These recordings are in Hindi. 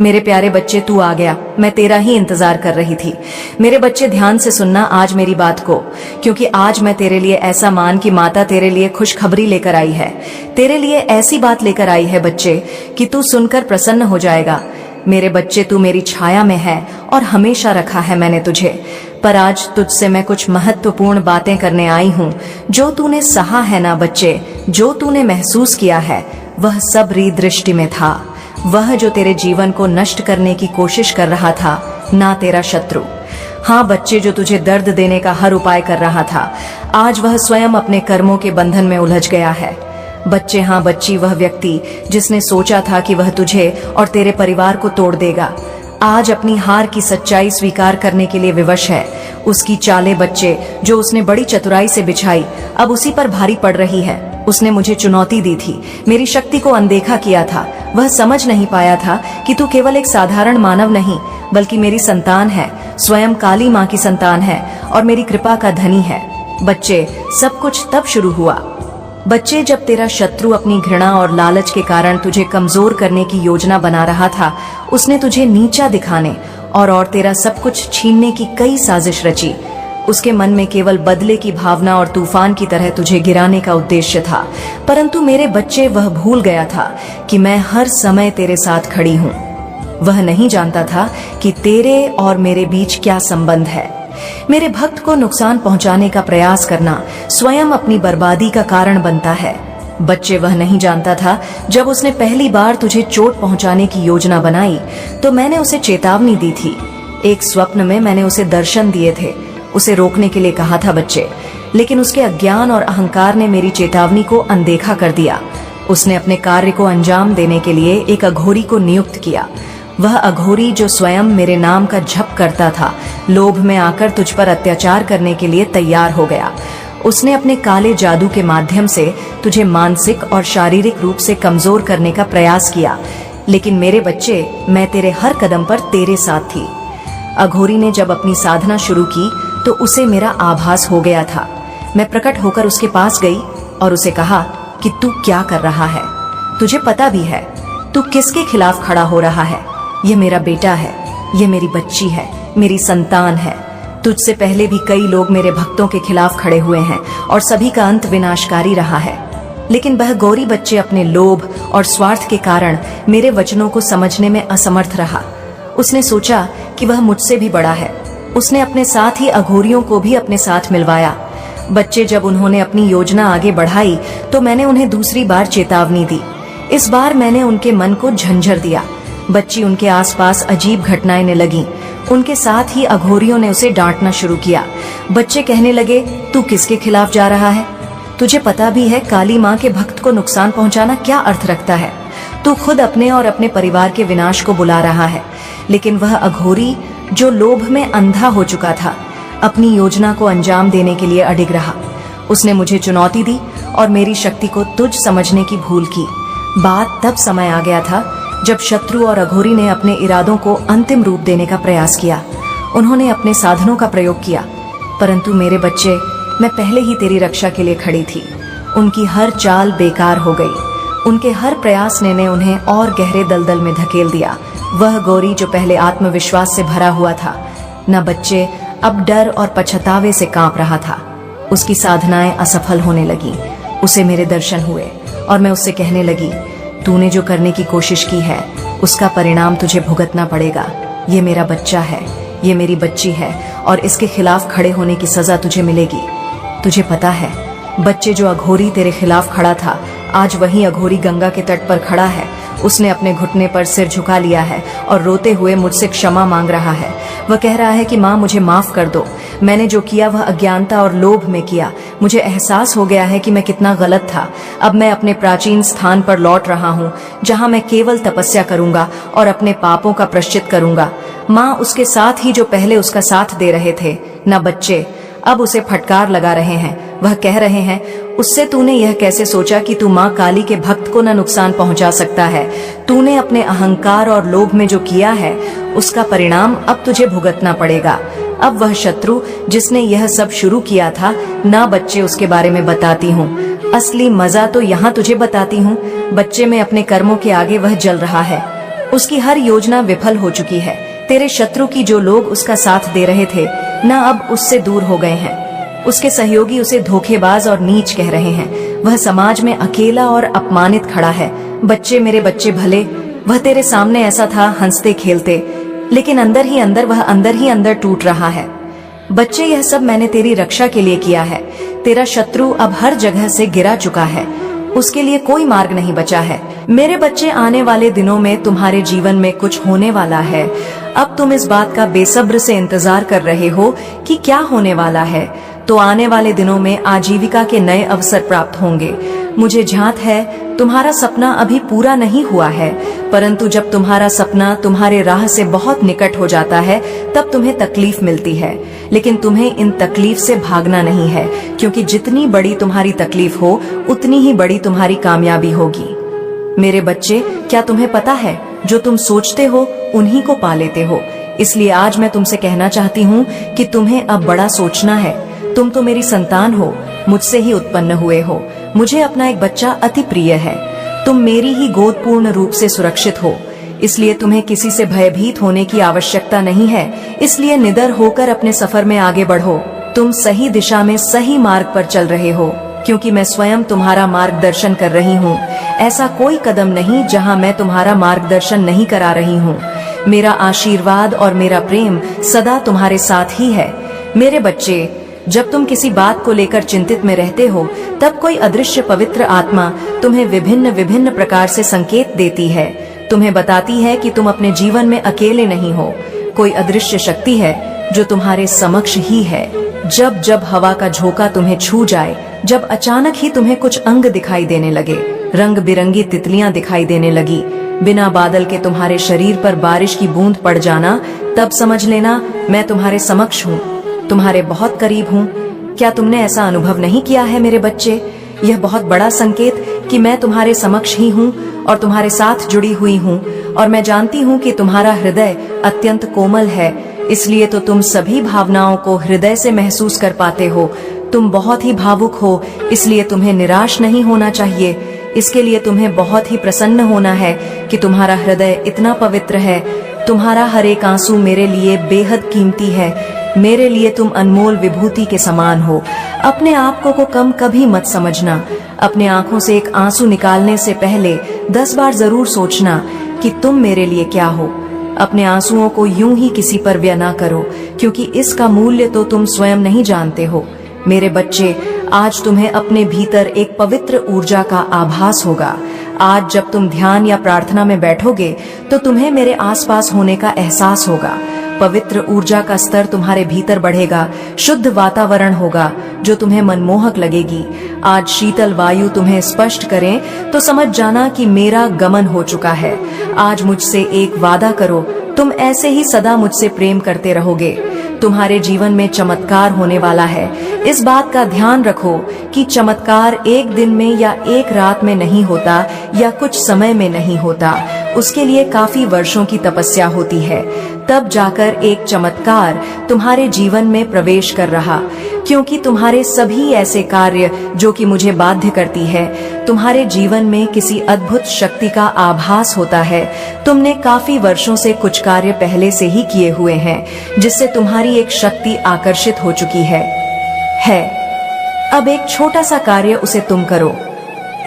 मेरे प्यारे बच्चे, तू आ गया। मैं तेरा ही इंतजार कर रही थी। मेरे बच्चे, ध्यान से सुनना आज मेरी बात को, क्योंकि आज मैं तेरे लिए ऐसा मान कि माता तेरे लिए खुशखबरी लेकर आई है। तेरे लिए ऐसी बात लेकर आई है बच्चे कि तू सुनकर प्रसन्न हो जाएगा। मेरे बच्चे, तू मेरी छाया में है और हमेशा रखा है मैंने तुझे, पर आज तुझसे मैं कुछ महत्वपूर्ण बातें करने आई हूँ। जो तूने सहा है ना बच्चे, जो तूने महसूस किया है, वह सब दृष्टि में था। वह जो तेरे जीवन को नष्ट करने की कोशिश कर रहा था, ना तेरा शत्रु। हाँ बच्चे, जो तुझे दर्द देने का हर उपाय कर रहा था, आज वह स्वयं अपने कर्मों के बंधन में उलझ गया है। बच्चे, हाँ बच्ची, वह व्यक्ति जिसने सोचा था कि वह तुझे और तेरे परिवार को तोड़ देगा, आज अपनी हार की सच्चाई स्वीकार करने के लिए विवश है। उसकी चालें बच्चे, जो उसने बड़ी चतुराई से बिछाई, अब उसी पर भारी पड़ रही है। उसने मुझे चुनौती दी थी, मेरी शक्ति को अनदेखा किया था। वह समझ नहीं पाया था कि तू केवल एक साधारण मानव नहीं, बल्कि मेरी संतान है, स्वयं काली माँ की संतान है और मेरी कृपा का धनी है। बच्चे, सब कुछ तब शुरू हुआ बच्चे, जब तेरा शत्रु अपनी घृणा और लालच के कारण तुझे कमजोर करने की योजना बना रहा था। उसने तुझे नीचा दिखाने और तेरा सब कुछ छीनने की कई साजिश रची। उसके मन में केवल बदले की भावना और तूफान की तरह तुझे गिराने का उद्देश्य था। परंतु मेरे बच्चे, वह भूल गया था कि मैं हर समय तेरे साथ खड़ी हूँ। वह नहीं जानता था कि तेरे और मेरे बीच क्या संबंध है। मेरे भक्त को नुकसान पहुंचाने का प्रयास करना स्वयं अपनी बर्बादी का कारण बनता है। बच्चे, वह नहीं जानता था, जब उसने पहली बार तुझे चोट पहुंचाने की योजना बनाई तो मैंने उसे चेतावनी दी थी। एक स्वप्न में मैंने उसे दर्शन दिए थे, उसे रोकने के लिए कहा था बच्चे, लेकिन उसके अज्ञान और अहंकार ने मेरी चेतावनी को अनदेखा कर दिया। उसने अपने कार्य को अंजाम देने के लिए एक अघोरी को नियुक्त किया। वह अघोरी, जो स्वयं मेरे नाम का जप करता था, लोभ में आकर तुझ पर अत्याचार करने के लिए तैयार हो गया। उसने अपने काले जादू के माध्यम से तुझे मानसिक और शारीरिक रूप से कमजोर करने का प्रयास किया। लेकिन मेरे बच्चे, मैं तेरे हर कदम पर तेरे साथ थी। अघोरी ने जब अपनी साधना शुरू की तो उसे मेरा आभास हो गया था। मैं प्रकट होकर उसके पास गई और उसे कहा कि तू क्या कर रहा है? तुझे पता भी है तू किसके खिलाफ खड़ा हो रहा है? ये मेरा बेटा है, ये मेरी बच्ची है, मेरी संतान है। तुझसे पहले भी कई लोग मेरे भक्तों के खिलाफ खड़े हुए हैं और सभी का अंत विनाशकारी रहा है। लेकिन वह गौरी बच्चे अपने लोभ और स्वार्थ के कारण मेरे वचनों को समझने में असमर्थ रहा। उसने सोचा कि वह मुझसे भी बड़ा है। उसने अपने साथ ही अघोरियों को भी अपने साथ मिलवाया। बच्चे, जब उन्होंने अपनी योजना आगे बढ़ाई तो मैंने उन्हें दूसरी बार चेतावनी दी। इस बार मैंने उनके मन को झंझर दिया। बच्ची, उनके आसपास अजीब घटनाएं ने लगीं। उनके साथ ही अघोरियों ने उसे डांटना शुरू किया। बच्चे कहने लगे, तू किसके खिलाफ जा रहा है? तुझे पता भी है काली माँ के भक्त को नुकसान पहुंचाना क्या अर्थ रखता है? तू खुद अपने और अपने परिवार के विनाश को बुला रहा है। लेकिन वह अघोरी, जो लोभ में अंधा हो चुका था, अपनी योजना को अंजाम देने के लिए अडिग रहा। उसने मुझे चुनौती दी और मेरी शक्ति को तुझ समझने की भूल की। बात तब समय आ गया था जब शत्रु और अघोरी ने अपने इरादों को अंतिम रूप देने का प्रयास किया। उन्होंने अपने साधनों का प्रयोग किया, परंतु मेरे बच्चे, मैं पहले ही तेरी रक्षा के लिए खड़ी थी। उनकी हर चाल बेकार हो गई। उनके हर प्रयास ने उन्हें और गहरे दलदल में धकेल दिया। वह गौरी, जो पहले आत्मविश्वास से भरा हुआ था, न बच्चे, अब डर और पछतावे से कांप रहा था। उसकी साधनाएं असफल होने लगी। उसे मेरे दर्शन हुए और मैं उससे कहने लगी, तूने जो करने की कोशिश की है उसका परिणाम तुझे भुगतना पड़ेगा। ये मेरा बच्चा है, ये मेरी बच्ची है और इसके खिलाफ खड़े होने की सजा तुझे मिलेगी। तुझे पता है बच्चे, जो अघोरी तेरे खिलाफ खड़ा था, आज वही अघोरी गंगा के तट पर खड़ा है। उसने अपने घुटने पर सिर झुका लिया है और रोते हुए मुझसे क्षमा मांग रहा है। वह कह रहा है कि माँ, मुझे माफ कर दो। मैंने जो किया वह अज्ञानता और लोभ में किया। मुझे एहसास हो गया है कि मैं कितना गलत था। अब मैं अपने प्राचीन स्थान पर लौट रहा हूँ, जहाँ मैं केवल तपस्या करूंगा और अपने पापों का प्रायश्चित करूंगा। माँ, उसके साथ ही जो पहले उसका साथ दे रहे थे, न बच्चे, अब उसे फटकार लगा रहे हैं। वह कह रहे हैं, उससे तूने यह कैसे सोचा कि तू माँ काली के भक्त को न नुकसान पहुंचा सकता है? तूने अपने अहंकार और लोभ में जो किया है उसका परिणाम अब तुझे भुगतना पड़ेगा। अब वह शत्रु जिसने यह सब शुरू किया था, ना बच्चे, उसके बारे में बताती हूँ। असली मजा तो यहाँ तुझे बताती हूँ। बच्चे में अपने कर्मों के आगे वह जल रहा है। उसकी हर योजना विफल हो चुकी है। तेरे शत्रु की जो लोग उसका साथ दे रहे थे न अब उससे दूर हो गए हैं। उसके सहयोगी उसे धोखेबाज और नीच कह रहे हैं। वह समाज में अकेला और अपमानित खड़ा है। बच्चे, मेरे बच्चे भले, वह तेरे सामने ऐसा था हंसते खेलते, लेकिन अंदर ही अंदर टूट रहा है। बच्चे, यह सब मैंने तेरी रक्षा के लिए किया है। तेरा शत्रु अब हर जगह से गिरा चुका है, उसके लिए कोई मार्ग नहीं बचा है। मेरे बच्चे, आने वाले दिनों में तुम्हारे जीवन में कुछ होने वाला है। अब तुम इस बात का बेसब्र से इंतजार कर रहे हो कि क्या होने वाला है। तो आने वाले दिनों में आजीविका के नए अवसर प्राप्त होंगे। मुझे झांत है, तुम्हारा सपना अभी पूरा नहीं हुआ है, परंतु जब तुम्हारा सपना तुम्हारे राह से बहुत निकट हो जाता है तब तुम्हें तकलीफ मिलती है। लेकिन तुम्हें इन तकलीफ से भागना नहीं है, क्योंकि जितनी बड़ी तुम्हारी तकलीफ हो उतनी ही बड़ी तुम्हारी कामयाबी होगी। मेरे बच्चे, क्या तुम्हें पता है, जो तुम सोचते हो उन्हीं को पा लेते हो। इसलिए आज मैं तुमसे कहना चाहती हूँ कि तुम्हें अब बड़ा सोचना है। तुम तो मेरी संतान हो, मुझसे ही उत्पन्न हुए हो। मुझे अपना एक बच्चा अति प्रिय है। तुम मेरी ही गोद पूर्ण रूप से सुरक्षित हो, इसलिए तुम्हें किसी से भयभीत होने की आवश्यकता नहीं है। इसलिए निडर होकर अपने सफर में आगे बढ़ो। तुम सही दिशा में सही मार्ग पर चल रहे हो, क्योंकि मैं स्वयं तुम्हारा मार्गदर्शन कर रही हूँ। ऐसा कोई कदम नहीं जहाँ मैं तुम्हारा मार्गदर्शन नहीं करा रही हूँ। मेरा आशीर्वाद और मेरा प्रेम सदा तुम्हारे साथ ही है। मेरे बच्चे, जब तुम किसी बात को लेकर चिंतित में रहते हो, तब कोई अदृश्य पवित्र आत्मा तुम्हें विभिन्न विभिन्न प्रकार से संकेत देती है। तुम्हें बताती है कि तुम अपने जीवन में अकेले नहीं हो। कोई अदृश्य शक्ति है जो तुम्हारे समक्ष ही है। जब जब हवा का झोंका तुम्हें छू जाए, जब अचानक ही तुम्हें कुछ अंग दिखाई देने लगे, रंग बिरंगी तितलियां दिखाई देने लगी, बिना बादल के तुम्हारे शरीर पर बारिश की बूंद पड़ जाना, तब समझ लेना मैं तुम्हारे समक्ष हूँ, तुम्हारे बहुत करीब हूँ। क्या तुमने ऐसा अनुभव नहीं किया है मेरे बच्चे? यह बहुत बड़ा संकेत कि मैं तुम्हारे समक्ष ही हूँ और तुम्हारे साथ जुड़ी हुई हूँ, और मैं जानती हूँ कि तुम्हारा हृदय अत्यंत कोमल है, इसलिए तो तुम सभी भावनाओं को हृदय से महसूस कर पाते हो। तुम बहुत ही भावुक हो, इसलिए तुम्हें निराश नहीं होना चाहिए। इसके लिए तुम्हें बहुत ही प्रसन्न होना है कि तुम्हारा हृदय इतना पवित्र है। तुम्हारा हर एक आंसू मेरे लिए बेहद कीमती है। मेरे लिए तुम अनमोल विभूति के समान हो। अपने आप को कम कभी मत समझना। अपने आंखों से एक आंसू निकालने से पहले 10 बार जरूर सोचना कि तुम मेरे लिए क्या हो। अपने आंसुओं को यूं ही किसी पर व्यय ना करो, क्योंकि इसका मूल्य तो तुम स्वयं नहीं जानते हो। मेरे बच्चे, आज तुम्हें अपने भीतर एक पवित्र ऊर्जा का आभास होगा। आज जब तुम ध्यान या प्रार्थना में बैठोगे तो तुम्हें मेरे आसपास होने का एहसास होगा। पवित्र ऊर्जा का स्तर तुम्हारे भीतर बढ़ेगा। शुद्ध वातावरण होगा जो तुम्हें मनमोहक लगेगी। आज शीतल वायु तुम्हें स्पष्ट करें तो समझ जाना कि मेरा गमन हो चुका है। आज मुझसे एक वादा करो, तुम ऐसे ही सदा मुझसे प्रेम करते रहोगे। तुम्हारे जीवन में चमत्कार होने वाला है। इस बात का ध्यान रखो कि चमत्कार एक दिन में या एक रात में नहीं होता या कुछ समय में नहीं होता। उसके लिए काफी वर्षों की तपस्या होती है, तब जाकर एक चमत्कार तुम्हारे जीवन में प्रवेश कर रहा। क्योंकि तुम्हारे सभी ऐसे कार्य जो कि मुझे बाध्य करती है, तुम्हारे जीवन में किसी अद्भुत शक्ति का आभास होता है। तुमने काफी वर्षों से कुछ कार्य पहले से ही किए हुए हैं, जिससे तुम्हारी एक शक्ति आकर्षित हो चुकी है। अब एक छोटा सा कार्य उसे तुम करो।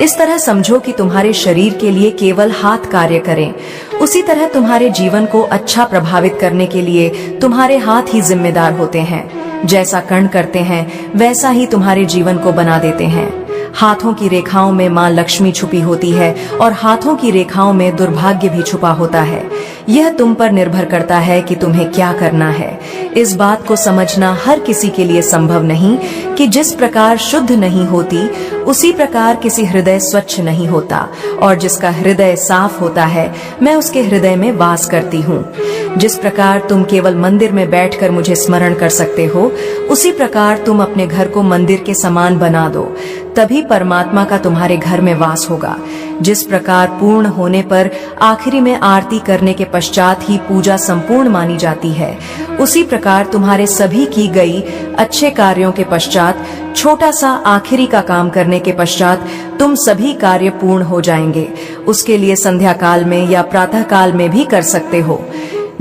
इस तरह समझो कि तुम्हारे शरीर के लिए केवल हाथ कार्य करें। उसी तरह तुम्हारे जीवन को अच्छा प्रभावित करने के लिए तुम्हारे हाथ ही जिम्मेदार होते हैं। जैसा कर्ण करते हैं वैसा ही तुम्हारे जीवन को बना देते हैं। हाथों की रेखाओं में माँ लक्ष्मी छुपी होती है और हाथों की रेखाओं में दुर्भाग्य भी छुपा होता है। यह तुम पर निर्भर करता है कि तुम्हें क्या करना है। इस बात को समझना हर किसी के लिए संभव नहीं कि जिस प्रकार शुद्ध नहीं होती, उसी प्रकार किसी हृदय स्वच्छ नहीं होता, और जिसका हृदय साफ होता है मैं उसके हृदय में वास करती हूँ। जिस प्रकार तुम केवल मंदिर में बैठकर मुझे स्मरण कर सकते हो, उसी प्रकार तुम अपने घर को मंदिर के समान बना दो, तभी परमात्मा का तुम्हारे घर में वास होगा। जिस प्रकार पूर्ण होने पर आखिरी में आरती करने के पश्चात ही पूजा संपूर्ण मानी जाती है, उसी प्रकार तुम्हारे सभी की गई अच्छे कार्यों के पश्चात छोटा सा आखिरी का काम करने के पश्चात तुम सभी कार्य पूर्ण हो जाएंगे। उसके लिए संध्या काल में या प्रातः काल में भी कर सकते हो।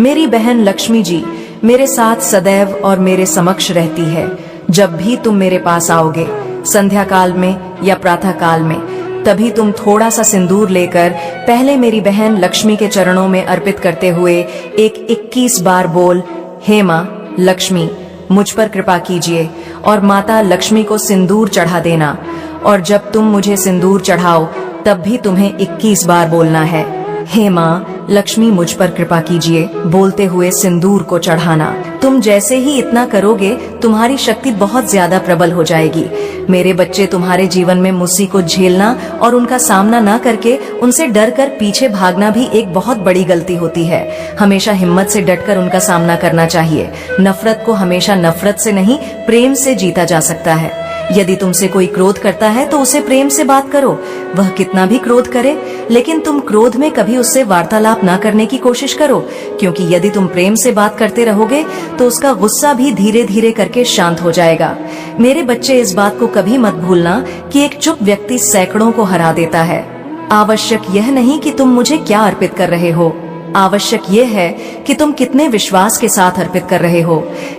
मेरी बहन लक्ष्मी जी मेरे साथ सदैव और मेरे समक्ष रहती है। जब भी तुम मेरे पास आओगे, संध्या काल में या प्रातः काल में, तभी तुम थोड़ा सा सिंदूर लेकर पहले मेरी बहन लक्ष्मी के चरणों में अर्पित करते हुए एक 21 बार बोल, हे माँ लक्ष्मी मुझ पर कृपा कीजिए, और माता लक्ष्मी को सिंदूर चढ़ा देना। और जब तुम मुझे सिंदूर चढ़ाओ तब भी तुम्हें 21 बार बोलना है, हे माँ लक्ष्मी मुझ पर कृपा कीजिए, बोलते हुए सिंदूर को चढ़ाना। तुम जैसे ही इतना करोगे तुम्हारी शक्ति बहुत ज्यादा प्रबल हो जाएगी। मेरे बच्चे, तुम्हारे जीवन में मुसीबत को झेलना और उनका सामना न करके उनसे डर कर पीछे भागना भी एक बहुत बड़ी गलती होती है। हमेशा हिम्मत से डटकर उनका सामना करना चाहिए। नफरत को हमेशा नफरत से नहीं, प्रेम से जीता जा सकता है। यदि तुमसे कोई क्रोध करता है तो उसे प्रेम से बात करो, वह कितना भी क्रोध करे, लेकिन तुम क्रोध में कभी उससे वार्तालाप न करने की कोशिश करो, क्योंकि यदि तुम प्रेम से बात करते रहोगे तो उसका गुस्सा भी धीरे धीरे करके शांत हो जाएगा। मेरे बच्चे, इस बात को कभी मत भूलना कि एक चुप व्यक्ति सैकड़ों को हरा देता है। आवश्यक यह नहीं कि तुम मुझे क्या अर्पित कर रहे हो, आवश्यक यह है कि तुम कितने विश्वास के साथ अर्पित कर रहे हो,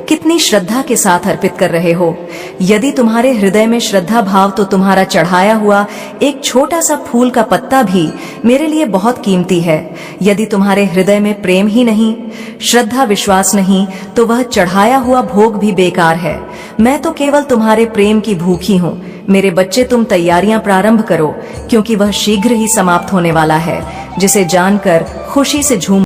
कितनी श्रद्धा के साथ अर्पित कर रहे हो। यदि तुम्हारे हृदय में श्रद्धा भाव, तो तुम्हारा चढ़ाया हुआ एक छोटा सा फूल का पत्ता भी मेरे लिए बहुत कीमती है। यदि तुम्हारे हृदय में प्रेम ही नहीं, श्रद्धा विश्वास नहीं, तो वह चढ़ाया हुआ भोग भी बेकार है। मैं तो केवल तुम्हारे प्रेम की भूखी हूँ। मेरे बच्चे, तुम तैयारियां प्रारंभ करो, क्योंकि वह शीघ्र ही समाप्त होने वाला है, जिसे जानकर खुशी से झूम